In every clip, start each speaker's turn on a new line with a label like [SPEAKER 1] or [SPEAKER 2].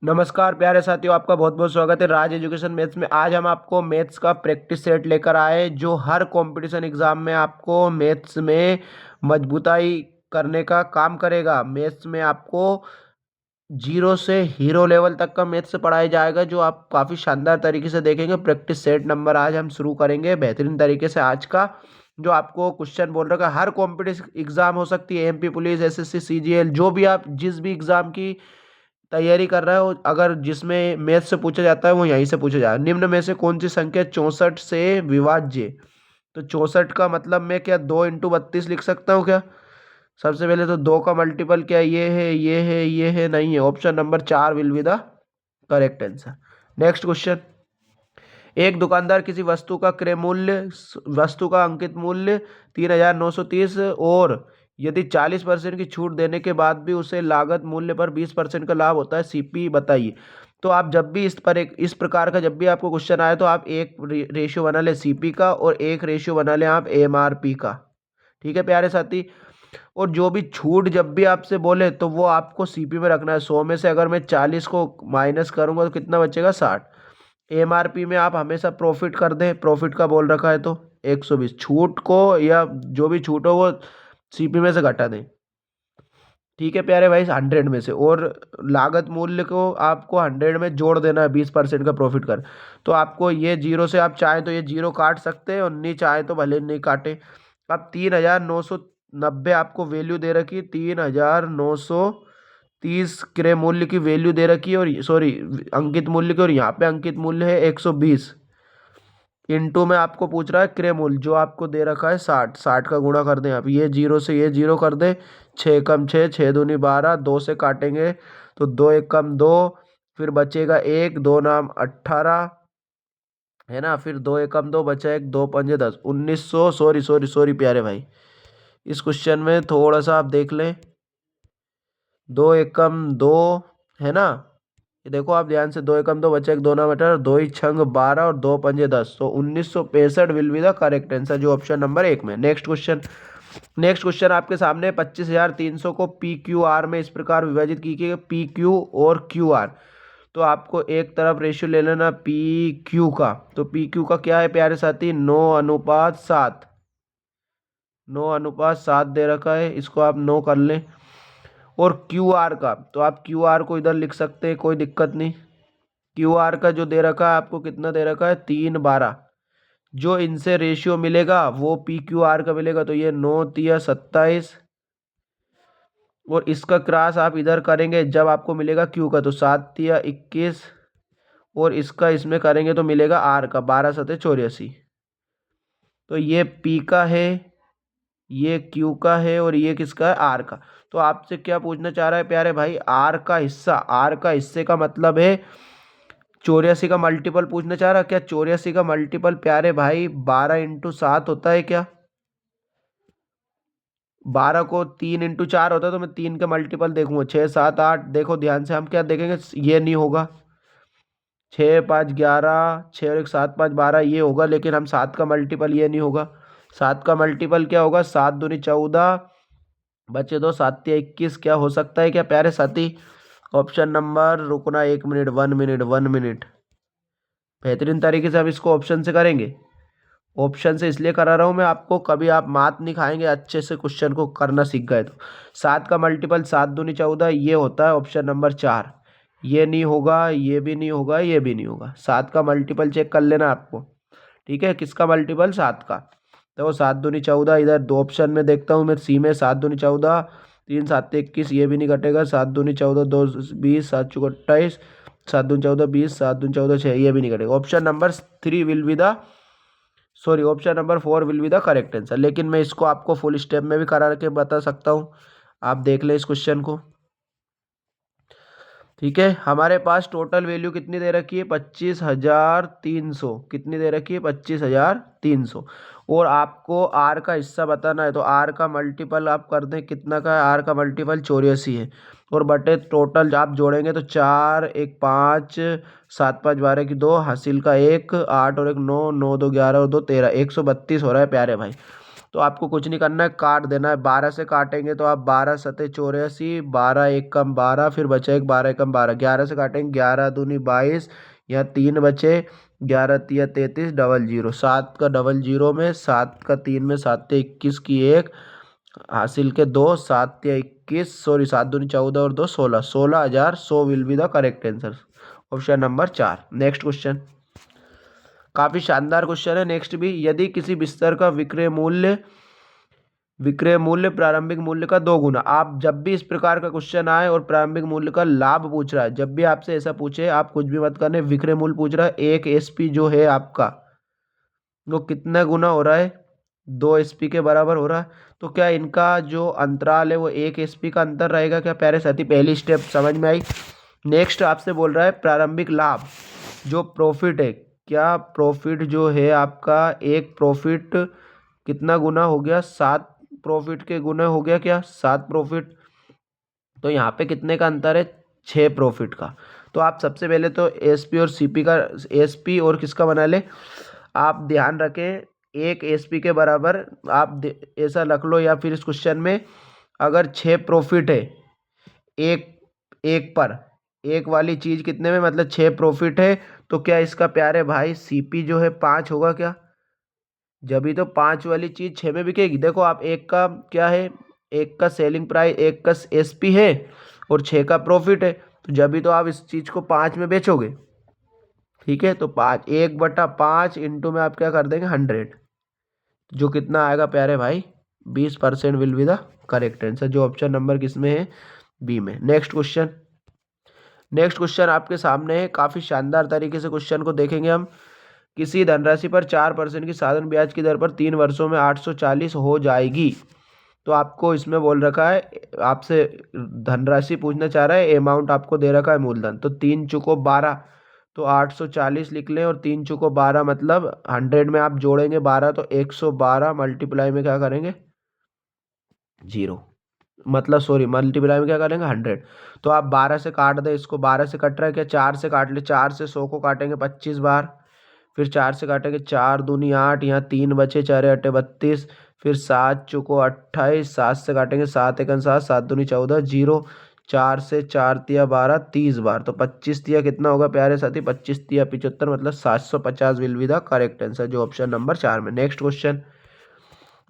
[SPEAKER 1] नमस्कार प्यारे साथियों, आपका बहुत बहुत स्वागत है राज एजुकेशन मैथ्स में। आज हम आपको मैथ्स का प्रैक्टिस सेट लेकर आए जो हर कंपटीशन एग्जाम में आपको मैथ्स में मजबूताई करने का काम करेगा। मैथ्स में आपको जीरो से हीरो लेवल तक का मैथ्स पढ़ाया जाएगा जो आप काफ़ी शानदार तरीके से देखेंगे। प्रैक्टिस सेट नंबर आज हम शुरू करेंगे बेहतरीन तरीके से। आज का जो आपको क्वेश्चन बोल रखा है, हर कॉम्पिटिशन एग्जाम हो सकती है, एमपी पुलिस, एसएससी, सीजीएल, जो भी आप जिस भी एग्जाम की तैयारी कर रहा है, अगर जिसमें मैथ से पूछा जाता है वो यहीं से पूछा जाए। निम्न में से कौन सी संख्या 64 से विभाज्य? तो 64 का मतलब मैं क्या 2 × 32 लिख सकता हूँ क्या? सबसे पहले तो 2 का मल्टीपल क्या ये है, ये है, ये है, नहीं है। Option number 4 will be the correct answer. Next question. एक दुकानदार किसी वस्तु का अंकित मूल्य 3930 और यदि 40% की छूट देने के बाद भी उसे लागत मूल्य पर 20% का लाभ होता है, सीपी बताइए। तो आप जब भी इस प्रकार का जब भी आपको क्वेश्चन आए तो आप एक रेशियो बना ले सीपी का और एक रेशियो बना ले आप एमआरपी का। ठीक है प्यारे साथी। और जो भी छूट जब भी आपसे बोले तो वो आपको सीपी में रखना है। 100 में से अगर मैं 40 को माइनस करूंगा तो कितना बचेगा? 60। एमआरपी में आप हमेशा प्रॉफिट कर दें, प्रॉफिट का बोल रखा है तो 120। छूट को या जो भी छूट हो वो सीपी में से घटा दें। ठीक है प्यारे भाई, 100 में से। और लागत मूल्य को आपको 100 में जोड़ देना है 20% का प्रॉफिट कर। तो आपको ये जीरो से आप चाहें तो ये जीरो काट सकते हैं और नहीं चाहें तो भले नहीं काटे। अब 3990 आपको वैल्यू दे रखी है, 3930 क्रय मूल्य की वैल्यू दे रखी है, और सॉरी अंकित मूल्य की, और यहाँ पे अंकित मूल्य है 120। इंटू में आपको पूछ रहा है क्रय मूल्य जो आपको दे रखा है 60। 60 का गुणा कर दें आप, ये जीरो से ये जीरो कर दें, 6 कम 6, 6 दूनी 12, 2 से काटेंगे तो 2 1 कम 2, फिर बचेगा 1, 2 नाम 18 है ना, फिर 2 1 कम 2 बचा 1, 2 पंजे 10, 1900। सॉरी सॉरी सॉरी प्यारे भाई, इस क्वेश्चन में थोड़ा सा आप देख लें। 2 1 कम 2 है ना, ये देखो आप ध्यान से, 2 एकम 2 बचा 1, 2 ना बटा 2 ही छंग 12 और 2 पंजे 10, तो 1965 will be the correct answer जो ऑप्शन नंबर 1 में। Next question. नेक्स्ट क्वेश्चन आपके सामने 25,300 को पी क्यू आर में इस प्रकार विभाजित कीजिए, पी क्यू और क्यू आर। तो आपको एक तरफ रेशियो ले लेना पी क्यू का। तो पी क्यू का क्या है प्यारे साथी? 9:7। 9:7 दे रखा है, इसको आप 9 कर लें। और क्यू आर का, तो आप क्यू आर को इधर लिख सकते हैं, कोई दिक्कत नहीं। क्यू आर का जो दे रखा है आपको, कितना दे रखा है? 3:12। जो इनसे रेशियो मिलेगा वो पी क्यू आर का मिलेगा, तो ये 9×3 = 27। और इसका क्रॉस आप इधर करेंगे जब आपको मिलेगा क्यू का, तो 7×3 = 21। और इसका इसमें करेंगे तो मिलेगा आर का, 12×7 = 84। तो ये पी का है, ये क्यू का है, और ये किसका है? आर का। तो आपसे क्या पूछना चाह रहा है प्यारे भाई? आर का हिस्सा। आर का हिस्से का मतलब है 84 का मल्टीपल पूछना चाह रहा। क्या 84 का मल्टीपल प्यारे भाई 12×7 होता है क्या? 12 को 3×4 होता है, तो मैं 3 का मल्टीपल देखूंगा, 6 7 8। देखो ध्यान से, हम क्या देखेंगे? ये नहीं होगा। 6 5 11, 6 और 1 7 5 12 ये होगा, लेकिन हम 7 का मल्टीपल ये नहीं होगा। 7 का मल्टीपल क्या होगा? 7 दूनी 14, बचे 2, 7×3 = 21। क्या हो सकता है क्या प्यारे साथी? ऑप्शन नंबर, रुकना 1 मिनट, 1 मिनट, 1 मिनट। बेहतरीन तरीके से हम इसको ऑप्शन से करेंगे। ऑप्शन से इसलिए करा रहा हूँ मैं आपको, कभी आप मात नहीं खाएंगे, अच्छे से क्वेश्चन को करना सीख गए तो। 7 का मल्टीपल 7 दूनी 14 ये होता है ऑप्शन नंबर 4। ये नहीं होगा, ये भी नहीं होगा, ये भी नहीं होगा। 7 का मल्टीपल चेक कर लेना आपको। ठीक है, किसका मल्टीपल? 7 का। तो 7 दूनी 14, इधर दो ऑप्शन में देखता हूँ मैं, सी में 7 दूनी 14, 3 7 21, ये भी नहीं घटेगा। 7 दूनी 14, 2 20, 7 चौक 28, 7 दूनी 14 20, 7 दूनी 14 6, ये भी नहीं घटेगा। Option number 3 will be the sorry option number 4 will be the correct answer. लेकिन मैं इसको आपको फुल स्टेप में भी करा के बता सकता हूँ, आप देख लें इस क्वेश्चन को। ठीक है, हमारे पास टोटल वैल्यू कितनी दे रखी है? 25,300। कितनी दे रखी है? 25,300। और आपको आर का हिस्सा बताना है, तो आर का मल्टीपल आप कर दें, कितना का है? आर का मल्टीपल 84 है। और बटे टोटल आप जोड़ेंगे तो 4 1 5, 7 5 12 की 2, हासिल का 1, 8 और 1 9, 9 2 11 और 2 13, 132 हो रहा है प्यारे भाई। तो आपको कुछ नहीं करना है, काट देना है। 12 से काटेंगे तो आप 12 सते 84, 12 एक कम 12, फिर बचा एक 12 एक कम 12। 11 से काटेंगे 11 दूनी 22, यहाँ 3 बचे, 11 तिया 33, डबल जीरो, 7 का डबल जीरो में, 7 का 3 में, 7 21 की 1 हासिल के 2, 7 तिया 21, सॉरी 7 दूनी 14 और 2 16, 16,100 will be the correct answer, option number 4। Next question, काफी शानदार क्वेश्चन है नेक्स्ट भी। यदि किसी बिस्तर का विक्रय मूल्य प्रारंभिक मूल्य का 2 गुना, आप जब भी इस प्रकार का क्वेश्चन आए और प्रारंभिक मूल्य का लाभ पूछ रहा है, जब भी आपसे ऐसा पूछे आप कुछ भी मत करने, विक्रय मूल्य पूछ रहा है, एक एसपी जो है आपका वो कितना गुना हो रहा है, 2 एसपी के बराबर हो रहा है। तो क्या इनका जो अंतराल है वो 1 एसपी का अंतर रहेगा क्या प्यारे साथी? पहली स्टेप समझ में आई। नेक्स्ट आपसे बोल रहा है प्रारंभिक लाभ, जो प्रॉफिट है, क्या प्रॉफिट जो है आपका, एक प्रॉफिट कितना गुना हो गया, 7 प्रॉफिट के गुना हो गया क्या, 7 प्रॉफिट। तो यहाँ पे कितने का अंतर है, 6 प्रॉफिट का। तो आप सबसे पहले तो एसपी और सीपी का, एसपी और किसका बना ले, आप ध्यान रखें, एक एसपी के बराबर आप ऐसा रख लो, या फिर इस क्वेश्चन में अगर 6 प्रॉफिट है एक एक पर, एक वाली चीज कितने में, मतलब 6 प्रॉफिट है, तो क्या इसका प्यारे भाई सीपी जो है 5 होगा क्या? जब भी तो 5 वाली चीज 6 में बिकेगी। देखो आप, एक का क्या है, एक का सेलिंग प्राइस, एक का एसपी है और 6 का प्रॉफिट है, तो जब भी तो आप इस चीज को 5 में बेचोगे। ठीक है, तो 5 1/5 इंटू में आप क्या कर देंगे 100, जो कितना आएगा प्यारे भाई 20% will be the correct answer, जो ऑप्शन नंबर किसमें है, बी में। नेक्स्ट क्वेश्चन, नेक्स्ट क्वेश्चन आपके सामने है, काफी शानदार तरीके से क्वेश्चन को देखेंगे हम। किसी धनराशि पर 4% की साधारण ब्याज की दर पर 3 वर्षों में 840 हो जाएगी। तो आपको इसमें बोल रखा है, आपसे धनराशि पूछना चाह रहा है, अमाउंट आपको दे रखा है मूलधन, तो 3 चुको 12, तो 840 लिख लें, और 3 चुको 12 मतलब 100 में आप जोड़ेंगे 12, तो 112 मल्टीप्लाई में क्या करेंगे 0, मतलब सॉरी मल्टीप्लाई में क्या करेंगे 100। तो आप 12 से काट दें इसको, 12 से कट रहा है क्या, 4 से काट ले, 4 से 100 को काटेंगे 25 बार, फिर 4 से काटेंगे, 4 दूनी 8, यहाँ 3 बचे, 4 अट्ठे 32, फिर 7 चुको 28, 7 से काटेंगे, 7 एकन 7, 7 दूनी 14, 0, 4 से 4 तिया 12, 30 बार, तो 25 तिया कितना होगा प्यारे साथी, 25 तिया 75, मतलब 750 will be the correct answer, जो ऑप्शन नंबर 4 में। नेक्स्ट क्वेश्चन,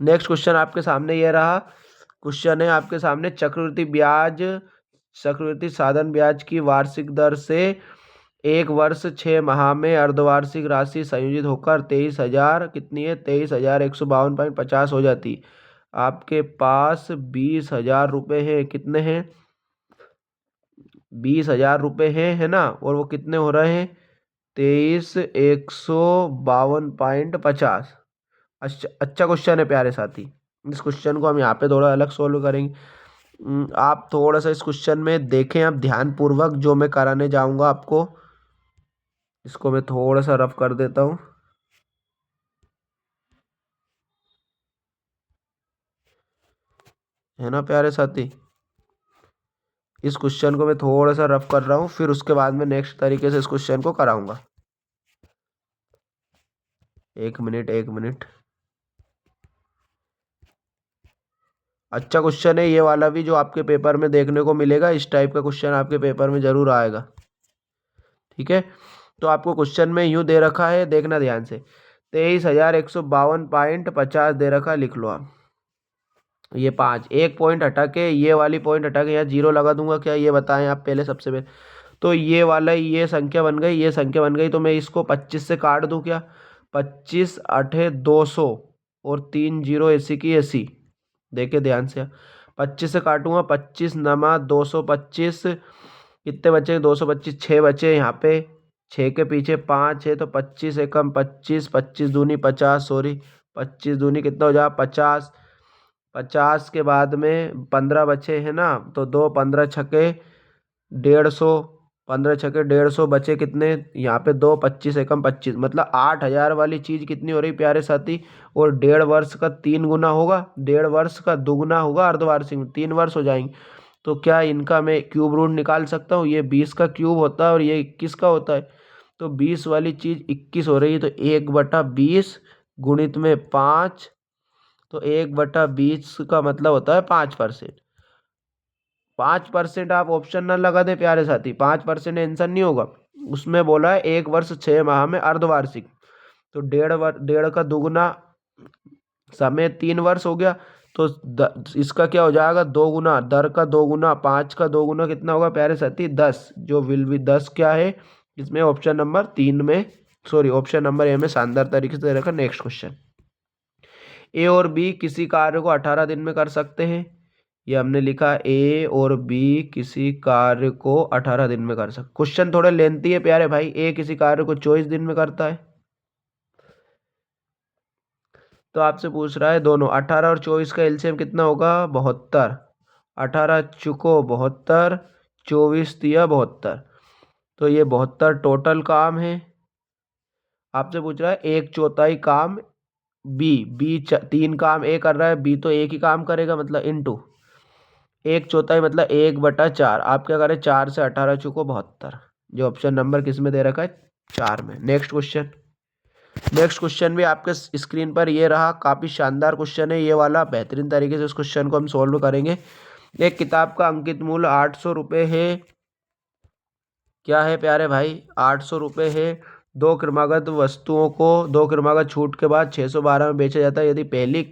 [SPEAKER 1] नेक्स्ट क्वेश्चन आपके सामने ये रहा, क्वेश्चन है आपके सामने, चक्रवृद्धि साधन ब्याज की वार्षिक दर से एक वर्ष 6 माह में अर्धवार्षिक राशि संयोजित होकर 23,000 कितनी है, 23,152.50 हो जाती। आपके पास 20,000 रुपये है, कितने हैं, 20,000 रुपये है ना, और वो कितने हो रहे हैं 23,152.50। अच्छा क्वेश्चन है प्यारे साथी, इस क्वेश्चन को हम यहाँ पे थोड़ा अलग सोल्व करेंगे। आप थोड़ा सा इस क्वेश्चन में देखें आप ध्यान पूर्वक, जो मैं कराने जाऊंगा आपको, इसको मैं थोड़ा सा रफ कर देता हूँ, है ना प्यारे साथी। इस क्वेश्चन को मैं थोड़ा सा रफ कर रहा हूँ, फिर उसके बाद में नेक्स्ट तरीके से इस क्वेश्चन को कराऊंगा। एक मिनट, एक मिनट। अच्छा क्वेश्चन है ये वाला भी, जो आपके पेपर में देखने को मिलेगा, इस टाइप का क्वेश्चन आपके पेपर में जरूर आएगा। ठीक है, तो आपको क्वेश्चन में यूं दे रखा है, देखना ध्यान से, 23,152.50 दे रखा है, लिख लो आप। ये 5, एक पॉइंट हटा के, ये वाली पॉइंट हटा के यहाँ 0 लगा दूंगा क्या, ये बताएं आप पहले सबसे पहले। तो ये वाला, ये संख्या बन गई, ये संख्या बन गई, तो मैं इसको 25 से काट दूं क्या, 25 अठे 200 और 3 0 ऐसी की ऐसी। देखिए ध्यान से, 25 से काटूंगा, 25 नमा 225, कितने बचे 225, 6 बचे यहाँ पे, 6 के पीछे 5 है, तो 25 एकम 25, 25 दूनी 50, सॉरी 25 दूनी कितना हो जाए 50, 50 के बाद में 15 बचे हैं ना, तो 2 15 छके 150, 15 छके 150 बचे कितने, यहाँ पे 2 25 एकम 25, मतलब 8,000 वाली चीज कितनी हो रही प्यारे साथी, और 1.5 वर्ष का 3 गुना होगा, 1.5 वर्ष का दुगुना होगा अर्धवार्षिक में, 3 वर्ष हो जाएंगे। तो क्या इनका मैं क्यूब रूट निकाल सकता हूँ, ये 20 का क्यूब होता है और ये 21 का होता है, तो 20 वाली चीज 21 हो रही है, तो 1/20 गुणित में 5, तो 1/20 का मतलब होता है 5%। 5% आप ऑप्शन न लगा दे प्यारे साथी, 5% आंसर नहीं होगा। उसमें बोला है 1 वर्ष 6 माह में अर्धवार्षिक, तो डेढ़ का दुगुना समय 3 वर्ष हो गया। तो इसका क्या हो जाएगा, 2 गुना, दर का 2 गुना, 5 का 2 गुना कितना होगा प्यारे साथी, 10, जो विल भी 10 क्या है इसमें ऑप्शन नंबर 3 में, सॉरी ऑप्शन नंबर ए में शानदार तरीके से रखा। नेक्स्ट क्वेश्चन, ए और बी किसी कार्य को 18 दिन में कर सकते हैं। ये हमने लिखा ए और बी किसी कार्य को 18 दिन में कर सकते। क्वेश्चन थोड़े लेंथी है प्यारे भाई। ए किसी कार्य को 24 दिन में करता है, तो आपसे पूछ रहा है दोनों 18 और 24 का एलसीएम कितना होगा, 72। 18 चुको 72, 24 दिया 72, तो ये 72 टोटल काम है। आपसे पूछ रहा है 1/4 काम बी 3 काम ए कर रहा है, बी तो एक ही काम करेगा, मतलब इनटू 1/4 मतलब 1/4। आप क्या करें, 4 से 18 चुको 72, जो ऑप्शन नंबर किस में दे रखा है, 4 में। नेक्स्ट क्वेश्चन, नेक्स्ट क्वेश्चन भी आपके स्क्रीन पर ये रहा, काफ़ी शानदार क्वेश्चन है ये वाला, बेहतरीन तरीके से इस क्वेश्चन को हम सॉल्व करेंगे। एक किताब का अंकित मूल्य 800 रुपये है। क्या है प्यारे भाई, 800 रुपये है। दो क्रमागत वस्तुओं को 2 क्रमागत छूट के बाद 612 में बेचा जाता है। यदि पहली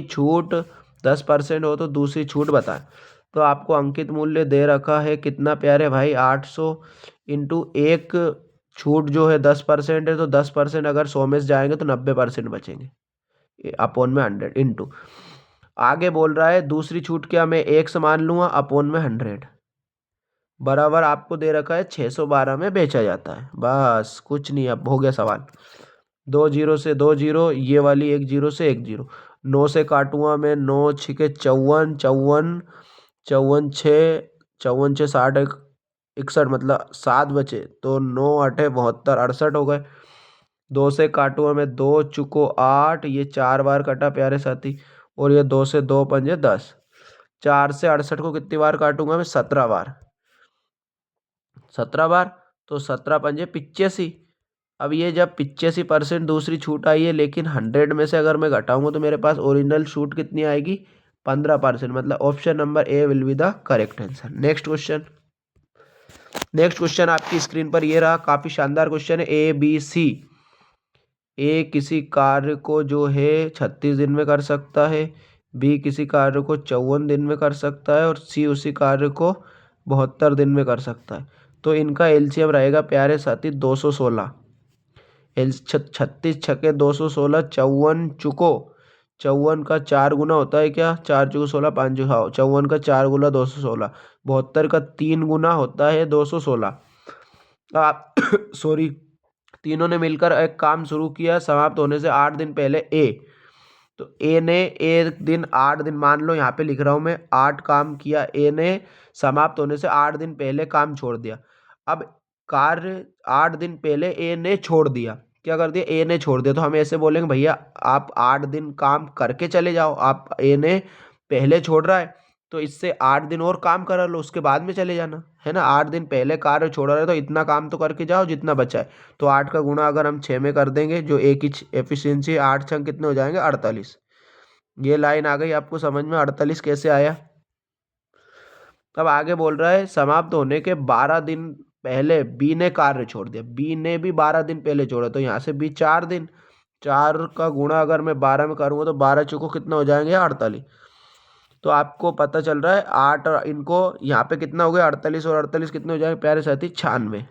[SPEAKER 1] छूट 10% हो तो दूसरी छूट बताएं। तो आपको अंकित मूल्य दे रखा है कितना प्यारे भाई, 800 इंटू एक छूट जो है 10% है, तो 10% अगर 100 में से जाएंगे तो 90% बचेंगे, अपॉन में 100 इंटू, आगे बोल रहा है दूसरी छूट क्या मैं 1 समान लूँगा, अपॉन में 100 बराबर आपको दे रखा है 612 में बेचा जाता है। बस कुछ नहीं, अब हो गया सवाल। 2 जीरो से 2 जीरो, ये वाली 1 जीरो से 1 जीरो, 9 से काटूंगा मैं, 9 छिके 54, 54 54 छः, 54 छः 60 61, मतलब 7 बचे, तो 9 8 72 68 हो गए। 2 से काटूंगा मैं, 2 चुको 8, ये 4 बार कटा प्यारे साथी, और ये 2 से 2 पंजे 10, 4 से 68 को कितनी बार काटूंगा मैं, 17 बार, 17 बार, तो 17 पंजे 85। अब ये जब 85% दूसरी छूट आई है, लेकिन 100 में से अगर मैं घटाऊंगा तो मेरे पास ओरिजिनल छूट कितनी आएगी, 15%, मतलब option number A will be the correct answer. Next question, next question आपकी स्क्रीन पर ये रहा, काफी शानदार क्वेश्चन है। ए बी सी, ए किसी कार्य को जो है 36 दिन में कर सकता है, बी किसी कार्य को 54 दिन में कर सकता है, और सी उसी कार्य को 72 दिन में कर सकता है। तो इनका एलसीएम रहेगा प्यारे साथी 216। 36 छके 216, 54 चुको, 54 का 4 गुना होता है क्या, 4 चुको 16, 5 चुको, हाँ 54 का 4 गुना 216, 72 का 3 गुना होता है 216। आप सॉरी, तीनों ने मिलकर एक काम शुरू किया, समाप्त होने से 8 दिन पहले ए, तो ए ने एक दिन 8 दिन, मान लो यहाँ पे लिख रहा हूँ मैं 8 काम किया, ए ने समाप्त होने से 8 दिन पहले काम छोड़ दिया। अब कार्य 8 दिन पहले ए ने छोड़ दिया, क्या कर दिया, ए ने छोड़ दिया, तो हम ऐसे बोलेंगे भैया आप 8 दिन काम करके चले जाओ, आप ए ने पहले छोड़ रहा है तो इससे 8 दिन और काम करा लो, उसके बाद में चले जाना, है ना। 8 दिन पहले कार्य छोड़ा रहे तो इतना काम तो करके जाओ जितना बचा है। तो 8 का गुणा अगर हम 6 में कर देंगे, जो एक ही एफिशिएंसी 8 छंग कितने हो जाएंगे, 48। ये लाइन आ गई आपको समझ में, 48 कैसे आया। अब आगे बोल रहा है समाप्त होने के 12 दिन पहले बी ने कार्य छोड़ दिया, बी ने भी 12 दिन पहले छोड़ा, तो यहाँ से बी 4 दिन, 4 का गुणा अगर मैं 12 में करूँगा तो 12 चुको कितना हो जाएंगे, 48। तो आपको पता चल रहा है 8 और इनको यहाँ पे कितना हो गया, 48 और 48 कितने हो जाएंगे प्यारे साथी, 96।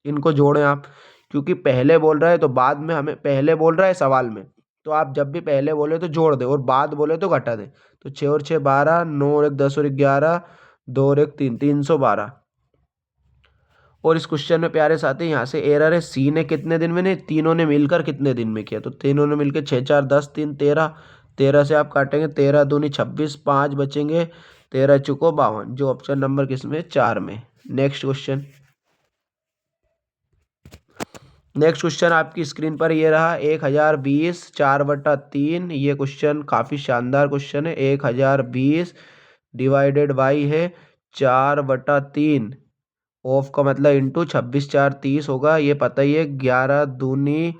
[SPEAKER 1] इनको जोड़ें आप, क्योंकि पहले बोल रहा है तो बाद में, हमें पहले बोल रहा है सवाल में, तो आप जब भी पहले बोले तो जोड़ दे और बाद बोले तो घटा दे। तो 6 और 6 12, 9 और 1 10 और 1 11, 2 और 1 3, 312। और इस क्वेश्चन में प्यारे साथी यहाँ से एरर है, सी ने कितने दिन में नहीं, तीनों ने मिलकर कितने दिन में किया, तो तीनों ने मिलकर 6 4 10 3 13, 13 से आप काटेंगे 13 दूनी 26, 5 बचेंगे, 13 चुको 52, जो ऑप्शन नंबर किसमें, 4 में। नेक्स्ट क्वेश्चन, नेक्स्ट क्वेश्चन आपकी स्क्रीन पर ये रहा, 1020 4/3। ये क्वेश्चन काफ़ी शानदार क्वेश्चन है। 1020 डिवाइडेड बाई है 4/3, ऑफ का मतलब इंटू 26 4 30 होगा, ये पता ही है। 11 दूनी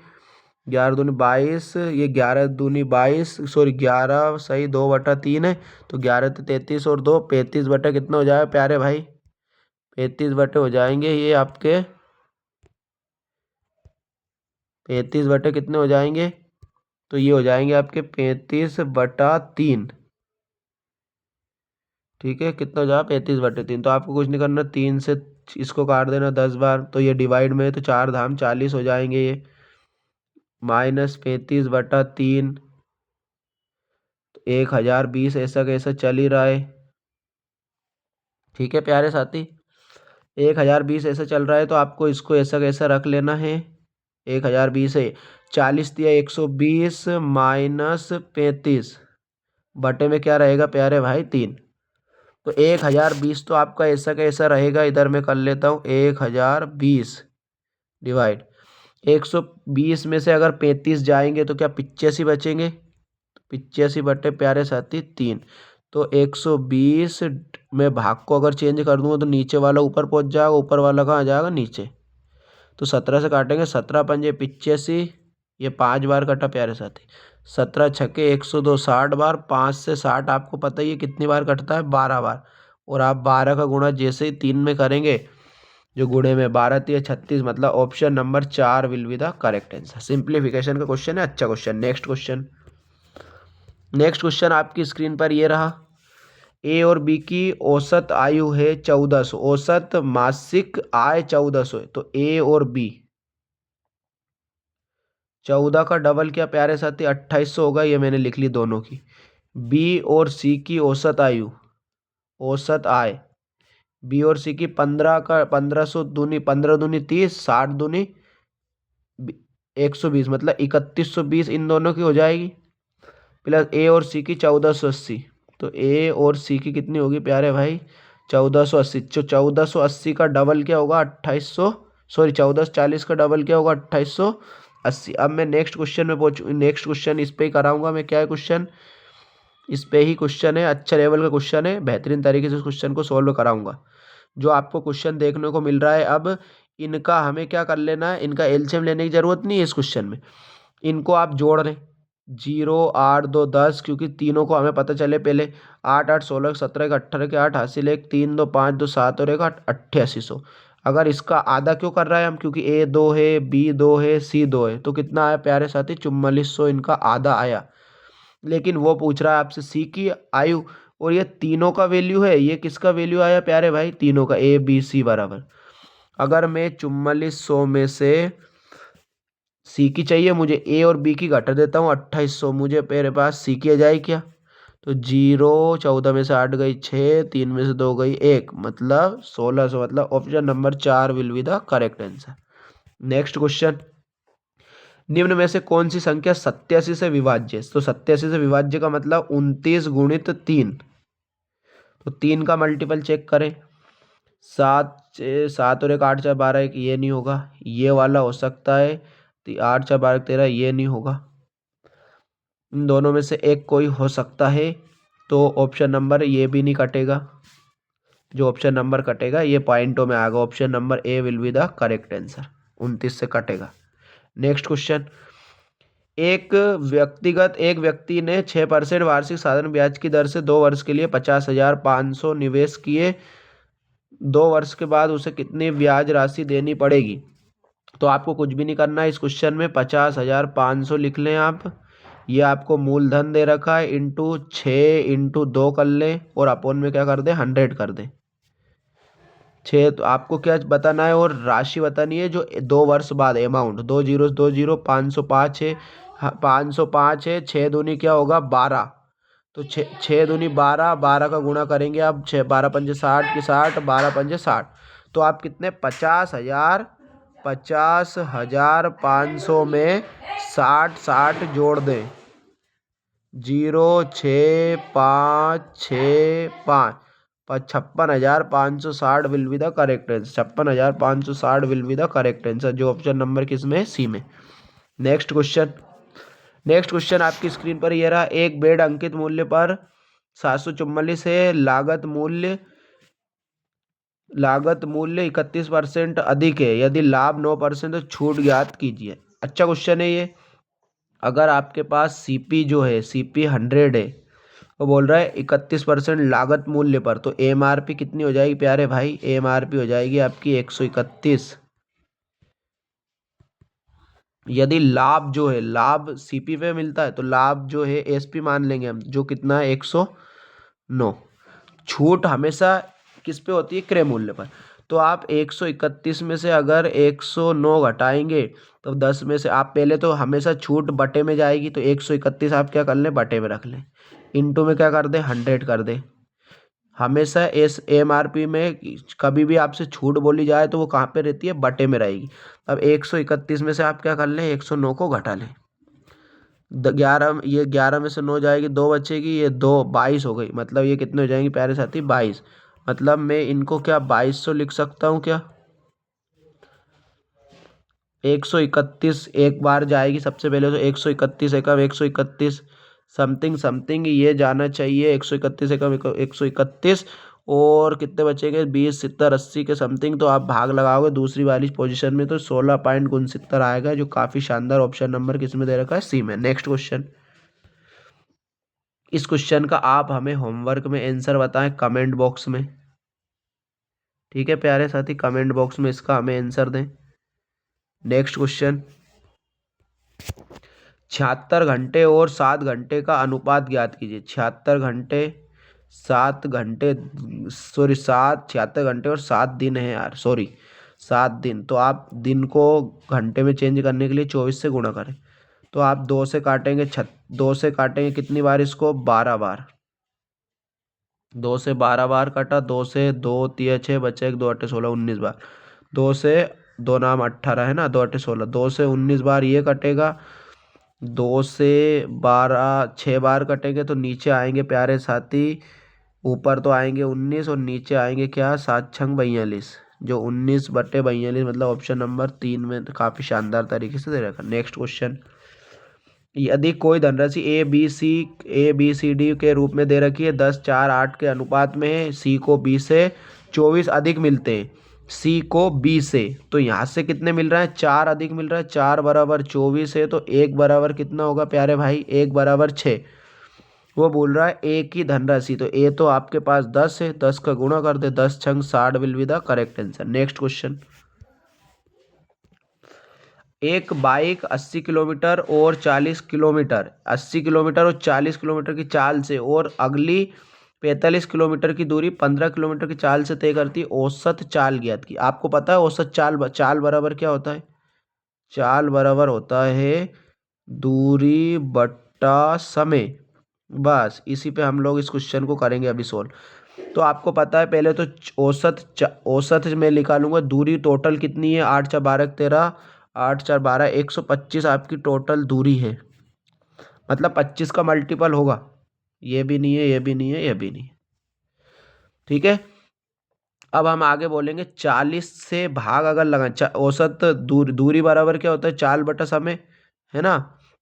[SPEAKER 1] 11 दूनी 22, ये 11 दूनी 22, सॉरी 11 सही 2/3 है, तो 11 तो 33 और 2 35 बटे कितना हो जाएगा प्यारे भाई, 35 बटे हो जाएंगे ये आपके, 35 बटे कितने हो जाएंगे, तो ये हो जाएंगे आपके 35/3। ठीक है, कितना हो जाएगा 35/3। तो आपको कुछ नहीं करना, 3 से इसको काट देना 10 बार, तो ये डिवाइड में है, तो 4 धाम 40 हो जाएंगे ये, -35/3। 1020 ऐसा कैसा चल ही रहा है। ठीक है प्यारे साथी, 1020 ऐसा चल रहा है, तो आपको इसको ऐसा कैसा रख लेना है, 1020 है, 40 दिया 120 -35 बटे में क्या रहेगा प्यारे भाई 3। तो 1020 तो आपका ऐसा कैसा रहेगा, इधर मैं कर लेता हूँ 1020 डिवाइड 120 में से अगर 35 जाएंगे तो क्या 85 बचेंगे, 85 बटे प्यारे साथी 3। तो 120 में भाग को अगर चेंज कर दूंगा तो नीचे वाला ऊपर पहुंच जाएगा, ऊपर वाला कहाँ जाएगा नीचे, तो 17 से काटेंगे, 17 पंजे 85, ये 5 बार कटा प्यारे साथी, 17 छक्के 102 60 बार, 5 से 60 आपको पता ही है कितनी बार कटता है, 12 बार। और आप 12 का गुणा जैसे ही 3 में करेंगे, जो गुणे में 12 3 36, मतलब option number 4 will be the correct answer. Simplification का क्वेश्चन है, अच्छा question. Next question, next question आपकी स्क्रीन पर ये रहा, ए और बी की औसत आयु है 1400, औसत मासिक आय 1400 है, तो ए और बी, 14 का डबल क्या प्यारे साथी 2800 होगा, ये मैंने लिख ली दोनों की। बी और सी की औसत आयु, औसत आय, बी और सी की 15 का 1500 दूनी 15 दूनी 30, 60 दूनी 120, मतलब 3120 इन दोनों की हो जाएगी, प्लस ए और सी की 1480, तो ए और सी की कितनी होगी प्यारे भाई 1480, जो 1480 का डबल क्या होगा 2800, सॉरी 1440 का डबल क्या होगा 2880। अब मैं नेक्स्ट क्वेश्चन में पहुंचू, नेक्स्ट क्वेश्चन इस पे ही कराऊंगा मैं, क्या है क्वेश्चन, इस पे ही क्वेश्चन है, अच्छा लेवल का क्वेश्चन है, बेहतरीन तरीके से इस क्वेश्चन को सॉल्व कराऊंगा। जो आपको क्वेश्चन देखने को मिल रहा है, अब इनका हमें क्या कर लेना है, इनका एलसीएम लेने की जरूरत नहीं है इस क्वेश्चन में, इनको आप जोड़ लें, 0 8 2 10, क्योंकि तीनों को हमें पता चले पहले, 8 8 16 17 18 के 8 हासिल 1 3 2 5 2 7 और 1 8 8800। अगर इसका आधा क्यों कर रहा है हम, क्योंकि ए 2 है, बी 2 है, सी 2 है, तो कितना आया प्यारे साथी 4400 इनका आधा आया। लेकिन वो पूछ रहा है आपसे सी की आयु, और ये तीनों का वैल्यू है, ये किसका वैल्यू आया प्यारे भाई तीनों का, ए बी सी बराबर। अगर मैं 4400 में से सी की चाहिए मुझे, ए और बी की घटा देता हूँ 2800, मुझे मेरे पास सी की आ जाए क्या, तो 0 14 में से 8 गई 6, 3 में से 2 गई 1, मतलब 1600, मतलब option number 4 will be the correct answer. Next question, निम्न में से कौन सी संख्या 87 से विभाज्य है, तो 87 से विभाज्य का मतलब 29 गुणित 3, तो 3 का मल्टीपल चेक करें, 7 7 और 1 8 4 12 1, ये नहीं होगा, ये वाला हो सकता है, 8 4 12 13, ये नहीं होगा, इन दोनों में से एक कोई हो सकता है, तो ऑप्शन नंबर ये भी नहीं कटेगा, जो ऑप्शन नंबर कटेगा ये पॉइंटों में आएगा, option number A will be the correct answer, 29 से कटेगा। नेक्स्ट क्वेश्चन, एक व्यक्ति ने 6% वार्षिक साधारण ब्याज की दर से 2 वर्ष के लिए 50,500 निवेश किए, 2 वर्ष के बाद उसे कितनी ब्याज राशि देनी पड़ेगी। तो आपको कुछ भी नहीं करना है, इस क्वेश्चन में 50,500 लिख लें आप, ये आपको मूलधन दे रखा है, इंटू 6 इंटू 2 कर लें, और अपोन में क्या कर दें 100 कर दें, 6, तो आपको क्या बताना है, और राशि बतानी है जो 2 वर्ष बाद, अमाउंट 2 जीरो 2 जीरो 505 है, 505 है, 6 दूनी क्या होगा 12, तो 6 दूनी 12, 12 का गुणा करेंगे आप, 6 12 पंजे 60 की 60, 12 पंजे 60, तो आप कितने 50,500 में 60 जोड़ दें, 0 6 5 6 5, 56,560 will be the correct answer, 56,560 will be the correct answer, जो ऑप्शन नंबर किसमें सी में। नेक्स्ट क्वेश्चन, नेक्स्ट क्वेश्चन आपकी स्क्रीन पर ये रहा, एक बेड अंकित मूल्य पर 744 है, लागत मूल्य 31% अधिक है, यदि लाभ 9% तो छूट ज्ञात कीजिए। अच्छा क्वेश्चन है ये, अगर आपके पास सीपी जो है सीपी 100 है, वो बोल रहा है 31% लागत मूल्य पर, तो एमआरपी कितनी हो जाएगी प्यारे भाई? एमआरपी हो जाएगी आपकी 131। यदि लाभ जो है, लाभ सीपी पे मिलता है, तो लाभ जो है एसपी मान लेंगे हम, जो कितना है 109। छूट हमेशा किस पे होती है? क्रय मूल्य पर। तो आप 131 में से अगर 109 घटाएंगे तो 10 में से आप पहले तो हमेशा छूट बटे में जाएगी, तो 131 आप क्या कर लें? बटे में रख लें। इंटू में क्या कर दें? 100 कर दें। हमेशा इस एमआरपी में कभी भी आपसे छूट बोली जाए तो वो कहाँ पे रहती है? बटे में रहेगी। अब 131 में से आप क्या कर लें? 109 को घटा लें। 11, ये 11 में से 9 जाएगी, 2 बचेगी, ये 2 22 हो गई। मतलब ये कितने हो जाएंगे प्यारे साथी? 22। मतलब मैं इनको क्या 2200 लिख सकता हूँ क्या? 131 एक बार जाएगी सबसे पहले, तो 131 एकम 131 समथिंग समथिंग ये जाना चाहिए। 131 एकम 131, और कितने बचेंगे? 20 70 80 के समथिंग। तो आप भाग लगाओगे दूसरी वाली पोजीशन में, तो 16.69 आएगा, जो काफ़ी शानदार ऑप्शन नंबर किस में दे रखा है? सी में। Next question. इस क्वेश्चन का आप हमें होमवर्क में आंसर बताएं कमेंट बॉक्स में। ठीक है प्यारे साथी, कमेंट बॉक्स में इसका हमें आंसर दें। Next question. 76 घंटे और 7 घंटे का अनुपात ज्ञात कीजिए। 76 घंटे 7 घंटे, सॉरी 76 घंटे और 7 दिन है यार, सॉरी 7 दिन। तो आप दिन को घंटे में चेंज करने के लिए 24 से गुणा करें। तो आप 2 से काटेंगे, 2 से काटेंगे कितनी बार इसको? 12 बार। 2 से 12 बार कटा, 2 से 2 3 6 बचे 1 2 8 16 19 बार। 2 से 2 नाम 18 है ना, 2 8 16, 2 से 19 बार ये कटेगा। 2 से 12 6 बार कटेंगे, तो नीचे आएंगे प्यारे साथी, ऊपर तो आएंगे 19 और नीचे आएंगे क्या? 7 छंग 42, जो 19/42, मतलब ऑप्शन नंबर 3 में काफ़ी शानदार तरीके से दे रखा। Next question. यदि कोई धनराशि ए बी सी डी के रूप में दे रखी है, 10 4 8 के अनुपात में है, सी को बी से 24 अधिक मिलते हैं, सी को बी से, तो यहाँ से कितने मिल रहा है? 4 अधिक मिल रहा है। 4 बराबर 24 है, तो 1 बराबर कितना होगा प्यारे भाई? 1 बराबर 6। वो बोल रहा है ए की धनराशि, तो ए तो आपके पास 10 है, 10 का गुणा कर दे, 10 छंग 60 will be the correct answer. Next question. एक बाइक 80 किलोमीटर और 40 किलोमीटर 80 किलोमीटर और 40 किलोमीटर की चाल से, और अगली 45 किलोमीटर की दूरी 15 किलोमीटर की चाल से तय करती है, औसत चाल ज्ञात की। आपको पता है औसत चाल, चाल बराबर क्या होता है? चाल बराबर होता है दूरी बट्टा समय। बस इसी पे हम लोग इस क्वेश्चन को करेंगे अभी सोल्व। तो आपको पता है पहले तो औसत में निकालूंगा दूरी टोटल कितनी है? 8 4 12 13, 8 4 12 125 आपकी टोटल दूरी है। मतलब 25 का मल्टीपल होगा। ये भी नहीं है, ये भी नहीं है, ये भी नहीं है। ठीक है। अब हम आगे बोलेंगे 40 से भाग अगर लगाएं, औसत दूरी बराबर क्या होता है? चाल बटा समय, है ना।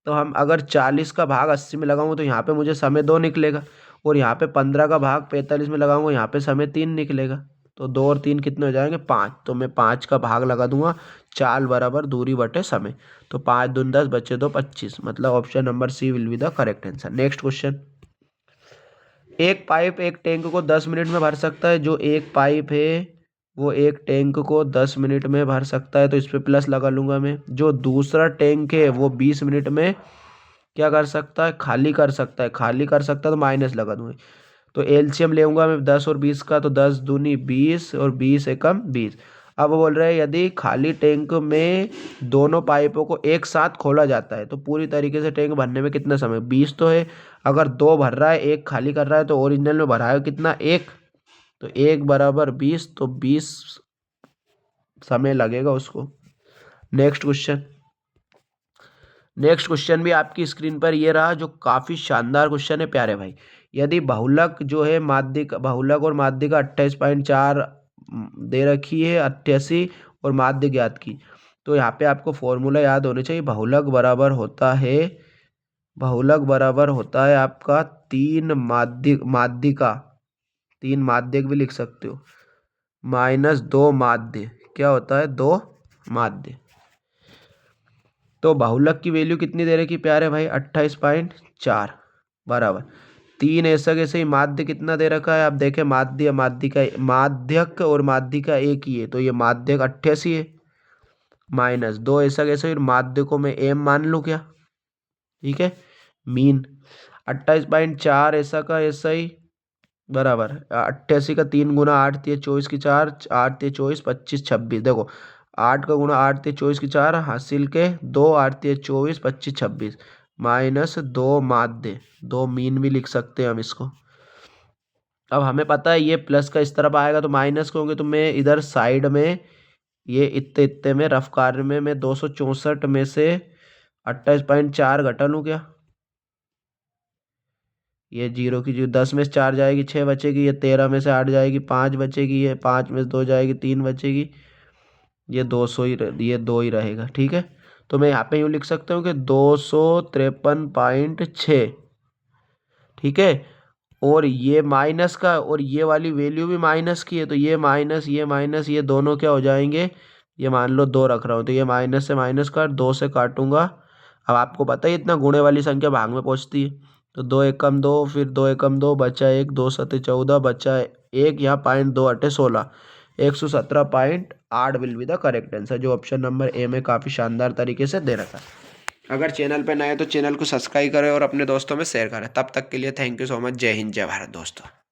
[SPEAKER 1] तो हम अगर 40 का भाग 80 में लगाऊंगा तो यहाँ पे मुझे समय 2 निकलेगा, और यहाँ पे 15 का भाग 45 में लगाऊंगा, यहाँ पे समय 3 निकलेगा। तो 2 और 3 कितने हो जाएंगे? 5। तो मैं 5 का भाग लगा दूंगा, चाल बराबर दूरी बटे समय। तो 5 दूनी 10 बचे 2 25, मतलब option number C will be the correct answer. Next question. एक पाइप एक टैंक को 10 मिनट में भर सकता है। जो एक पाइप है वो एक टैंक को 10 मिनट में भर सकता है, तो इस पे प्लस लगा लूंगा मैं। जो दूसरा टैंक है वो 20 मिनट में क्या कर सकता है? खाली कर सकता है। खाली कर सकता है तो माइनस लगा दूंगा। तो एलसीएम लेऊंगा मैं 10 और 20 का, तो 10 दूनी 20 और 20 एकम 20। अब वो बोल रहे हैं यदि खाली टैंक में दोनों पाइपों को एक साथ खोला जाता है तो पूरी तरीके से टैंक भरने में कितना समय? 20 तो है, अगर 2 भर रहा है 1 खाली कर रहा है, तो ओरिजिनल में भरा है कितना? 1। तो 1 बराबर 20, तो 20 समय लगेगा उसको। Next question. नेक्स्ट क्वेश्चन भी आपकी स्क्रीन पर ये रहा, जो काफ़ी शानदार क्वेश्चन है प्यारे भाई। यदि बहुलक जो है माध्यिक, बहुलक और माध्यिका 28.4 दे रखी है, 88 और माध्य ज्ञात की, तो यहाँ पे आपको फॉर्मूला याद होने चाहिए। बहुलक बराबर होता है आपका 3 माध्यिका, 3 माध्यक भी लिख सकते हो, -2 माध्य। क्या होता है? 2 माध्य। तो बहुलक की वैल्यू कितनी दे रखी प्यारे भाई 28.4 बराबर 3 ऐसा कैसे ही माध्य कितना दे रखा है। आप देखें माध्य माध्य का माध्यक और माध्य का एक ही है तो ये माध्यक 88 है माइनस 2 ऐसा कैसे फिर माध्य को मैं एम मान लूँ क्या। ठीक है मीन 28.4 ऐसा का ऐसा ही बराबर 88 का 3 गुना 8 3 24 की 4 8 3 24 25 26 देखो 8 का गुना 8 3 24 की 4 हासिल के 2 8 3 24 25 26 माइनस 2 माध्य 2 मीन भी लिख सकते हैं हम इसको। अब हमें पता है ये प्लस का इस तरफ आएगा तो माइनस क्योंकि तो मैं इधर साइड में ये इतने इतने में रफ कार्य में मैं 264 में से 28.4 घटा लूँ क्या। ये 0 की 0 10 में से 4 जाएगी 6 बचेगी, ये 13 में से 8 जाएगी 5 बचेगी, ये 5 में से 2 जाएगी 3 बचेगी, ये 200 ही ये 2 ही रहेगा। ठीक है तो मैं यहाँ पे यूँ लिख सकता हूँ कि 253.6। ठीक है और ये माइनस का और ये वाली वैल्यू भी माइनस की है तो ये माइनस ये दोनों क्या हो जाएंगे। ये मान लो 2 रख रहा हूँ तो ये माइनस से माइनस काट 2 से काटूंगा। अब आपको पता है इतना गुणे वाली संख्या भाग में पहुँचती है तो 2 एकम 2 फिर 2 एकम 2 बचा 1 2 सत्ते 14 बचा 1 यहाँ 0.2 अटे 16 117.8 will be the correct answer जो ऑप्शन नंबर ए में काफ़ी शानदार तरीके से दे रखा है। अगर चैनल पे नए तो चैनल को सब्सक्राइब करें और अपने दोस्तों में शेयर करें। तब तक के लिए थैंक यू सो मच। जय हिंद जय भारत दोस्तों।